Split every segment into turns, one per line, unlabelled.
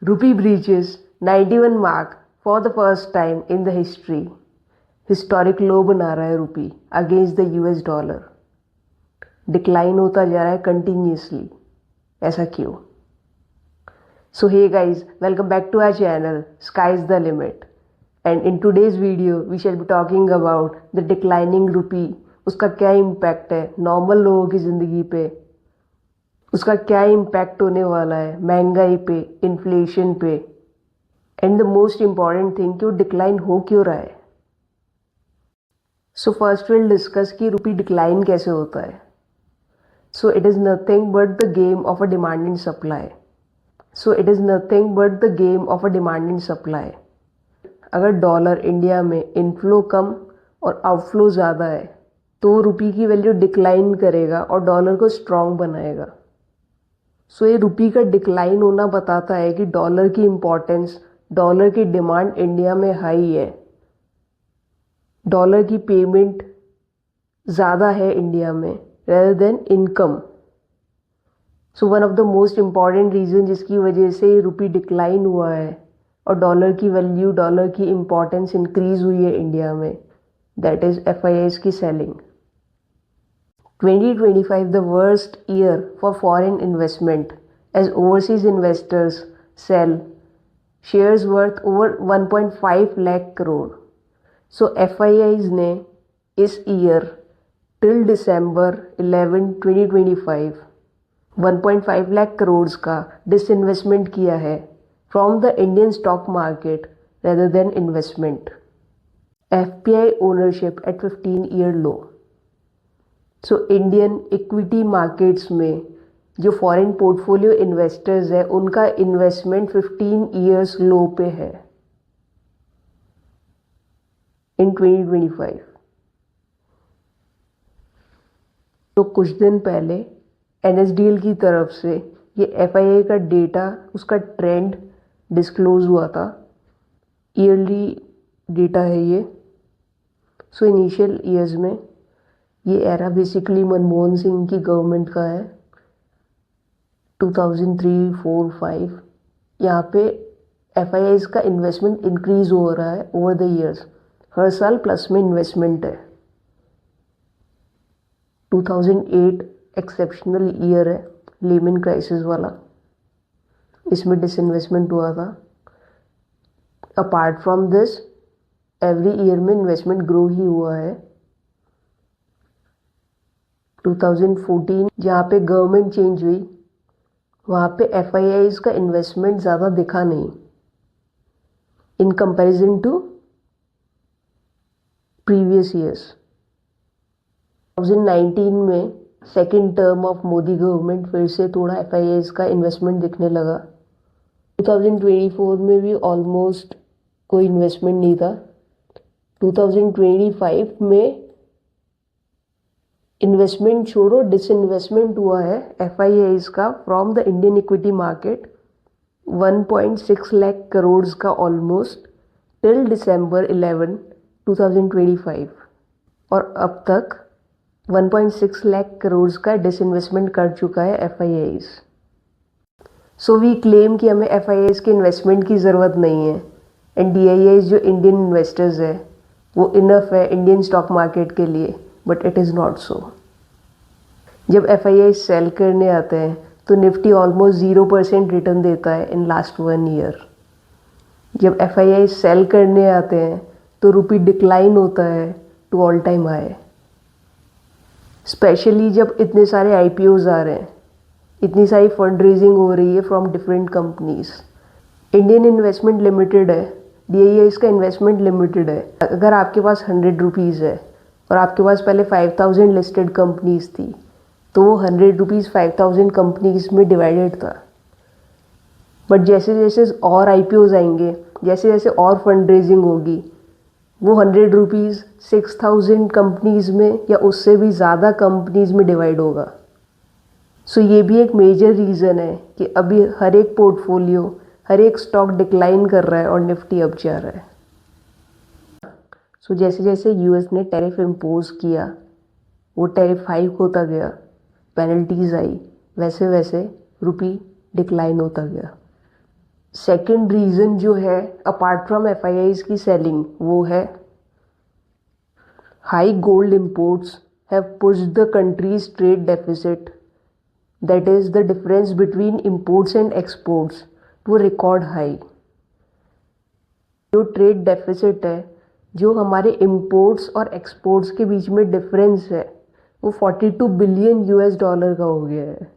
Rupee breaches 91 mark for the first time in the history. Historic low बना रहा है rupee against the US dollar. Decline होता जा रहा है कंटिन्यूसली. ऐसा क्यों? So hey guys, welcome back to our channel Sky's the Limit, and in today's video we shall be talking about the declining rupee. उसका क्या इम्पैक्ट है normal लोगों की ज़िंदगी पे, उसका क्या इम्पैक्ट होने वाला है महंगाई पे, इन्फ्लेशन पे, and the most important thing कि वो डिक्लाइन हो क्यों रहा है. सो फर्स्ट विल डिस्कस कि रूपी डिक्लाइन कैसे होता है. So it is nothing but the game of a demand and supply. अगर डॉलर इंडिया में इनफ्लो कम और आउटफ्लो ज़्यादा है तो रुपी की वैल्यू डिक्लाइन करेगा और डॉलर को स्ट्रॉन्ग बनाएगा. सो ये रुपी का डिक्लाइन होना बताता है कि डॉलर की इम्पोर्टेंस, डॉलर की डिमांड इंडिया में हाई है, डॉलर की पेमेंट ज़्यादा है इंडिया में rather than income. So one of the most important reason जिसकी वजह से रुपी डिक्लाइन हुआ है और डॉलर की वैल्यू, डॉलर की इम्पोर्टेंस इंक्रीज़ हुई है इंडिया में, दैट इज़ FIIs की selling. 2025 the worst year for foreign investment as overseas investors sell shares worth over 1.5 lakh crore. So FIIs ने इस year till December 11, 2025 1.5 lakh crore का डिसइन्वेस्टमेंट किया है from the Indian stock market rather than investment. FPI ownership at 15-year low. So Indian equity markets में जो foreign portfolio investors है उनका investment 15 years लो पे है इन 2025. तो कुछ दिन पहले NSDL की तरफ से ये FII का डेटा, उसका ट्रेंड डिस्क्लोज हुआ था. ईयरली डेटा है ये. सो इनिशियल ईयर्स में ये एरा बेसिकली मनमोहन सिंह की गवर्नमेंट का है, 2003, 4, 5. यहाँ पे FIIs का इन्वेस्टमेंट इंक्रीज हो रहा है ओवर द ईयर्स. हर साल प्लस में इन्वेस्टमेंट है. 2008 एक्सेप्शनल ईयर है, लेमन क्राइसिस वाला. इसमें डिसइन्वेस्टमेंट हुआ था. Apart from this every year में इन्वेस्टमेंट ग्रो ही हुआ है. 2014 जहाँ पे गवर्नमेंट चेंज हुई वहाँ पे FIIs का इन्वेस्टमेंट ज़्यादा दिखा नहीं in comparison to previous years. 2019 में second term of Modi government फिर से थोड़ा FIIs का इन्वेस्टमेंट दिखने लगा. 2024 में भी ऑलमोस्ट कोई इन्वेस्टमेंट नहीं था. 2025 में इन्वेस्टमेंट छोड़ो डिसइन्वेस्टमेंट हुआ है FIIs का from the Indian equity market 1.6 lakh crore का ऑलमोस्ट टिल दिसंबर 11, 2025. और अब तक 1.6 लाख करोड़ का डिसइन्वेस्टमेंट कर चुका है FIIs. सो वी क्लेम कि हमें FIIs के इन्वेस्टमेंट की ज़रूरत नहीं है एंड DIIs जो इंडियन इन्वेस्टर्स है वो इनफ है इंडियन स्टॉक मार्केट के लिए, but it is not so. जब FIIs सेल करने आते हैं तो निफ्टी ऑलमोस्ट 0% रिटर्न देता है इन लास्ट 1 ईयर. जब FIIs सेल करने आते हैं तो रुपी डिक्लाइन होता है to all time high. Specially जब इतने सारे IPOs आ रहे हैं, इतनी सारी फंड रेजिंग हो रही है from different companies. Indian investment limited है, DIIs का इन्वेस्टमेंट लिमिटेड है. अगर आपके पास 100 रुपीज़ है और आपके पास पहले 5000 लिस्टेड कंपनीज थी तो वो 100 रुपीज़ 5000 कंपनीज में डिवाइडेड था. बट जैसे जैसे और IPOs आएंगे, जैसे जैसे और फंड रेजिंग होगी, वो 100 रुपीज़ 6000 कंपनीज में या उससे भी ज़्यादा कंपनीज में डिवाइड होगा. सो ये भी एक मेजर रीज़न है कि अभी हर एक पोर्टफोलियो, हर एक स्टॉक डिक्लाइन कर रहा है और निफ्टी अप जा रहा है. सो जैसे जैसे US ने टैरिफ इम्पोज किया, वो टैरिफ हाइक होता गया, पेनल्टीज आई, वैसे वैसे रुपी डिक्लाइन होता गया. सेकंड रीज़न जो है अपार्ट फ्रॉम FIIs की सेलिंग वो है high gold imports have pushed the country's trade deficit, that is the difference between imports and exports, to record high. जो ट्रेड डेफिसिट है, जो हमारे इम्पोर्ट्स और एक्सपोर्ट्स के बीच में डिफरेंस है, वो 42 बिलियन US डॉलर का हो गया है।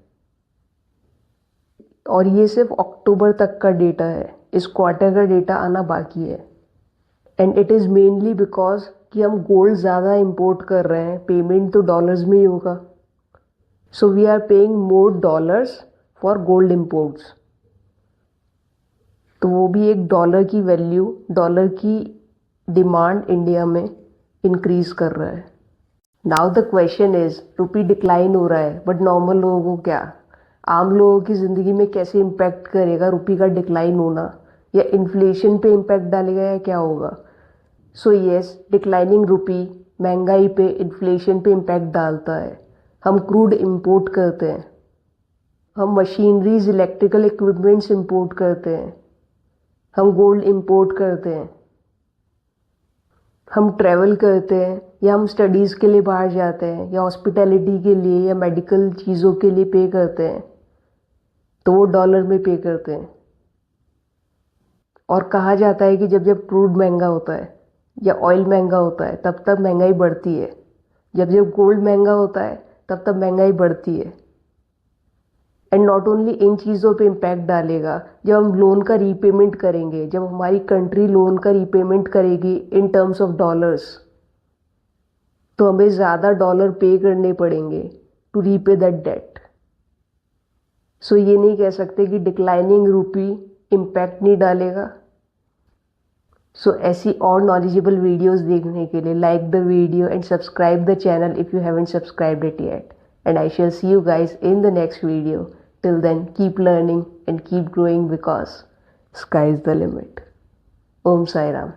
और ये सिर्फ अक्टूबर तक का डेटा है, इस क्वार्टर का डेटा आना बाकी है। And it is mainly because कि हम गोल्ड ज़्यादा इंपोर्ट कर रहे हैं, पेमेंट तो डॉलर्स में ही होगा, so we are paying more dollars for gold imports. तो वो भी एक डॉलर की वैल्यू, डॉलर की डिमांड इंडिया में इंक्रीज कर रहा है। Now the question is, rupee decline हो रहा है, बट नॉर्मल लोगों को क्या, आम लोगों की ज़िंदगी में कैसे इम्पैक्ट करेगा रुपी का डिक्लाइन होना, या इन्फ्लेशन पे इम्पैक्ट डालेगा, या क्या होगा? सो येस, डिक्लाइनिंग रुपी महंगाई पे, इन्फ्लेशन पे इम्पैक्ट डालता है। हम क्रूड इंपोर्ट करते हैं, हम मशीनरीज, इलेक्ट्रिकल इक्विपमेंट्स इंपोर्ट करते हैं, हम गोल्ड इंपोर्ट करते हैं, हम ट्रैवल करते हैं, या हम स्टडीज़ के लिए बाहर जाते हैं, या हॉस्पिटैलिटी के लिए, या मेडिकल चीज़ों के लिए पे करते हैं, तो वो डॉलर में पे करते हैं। और कहा जाता है कि जब जब क्रूड महंगा होता है या ऑयल महंगा होता है, तब तब महंगाई बढ़ती है। जब जब गोल्ड महंगा होता है, तब तब महंगाई बढ़ती है। एंड नॉट ओनली इन चीज़ों पे इम्पैक्ट डालेगा, जब हम लोन का रीपेमेंट करेंगे, जब हमारी कंट्री लोन का रीपेमेंट करेगी इन टर्म्स ऑफ डॉलर्स, तो हमें ज़्यादा डॉलर पे करने पड़ेंगे टू रीपे दैट डेट। सो ये नहीं कह सकते कि डिक्लाइनिंग रूपी इम्पैक्ट नहीं डालेगा। सो ऐसी और नॉलेजेबल वीडियोस देखने के लिए like the video and subscribe the channel if you haven't subscribed it yet. And I shall see you guys in the next video. Till then, keep learning and keep growing because sky is the limit. Om Sai Ram.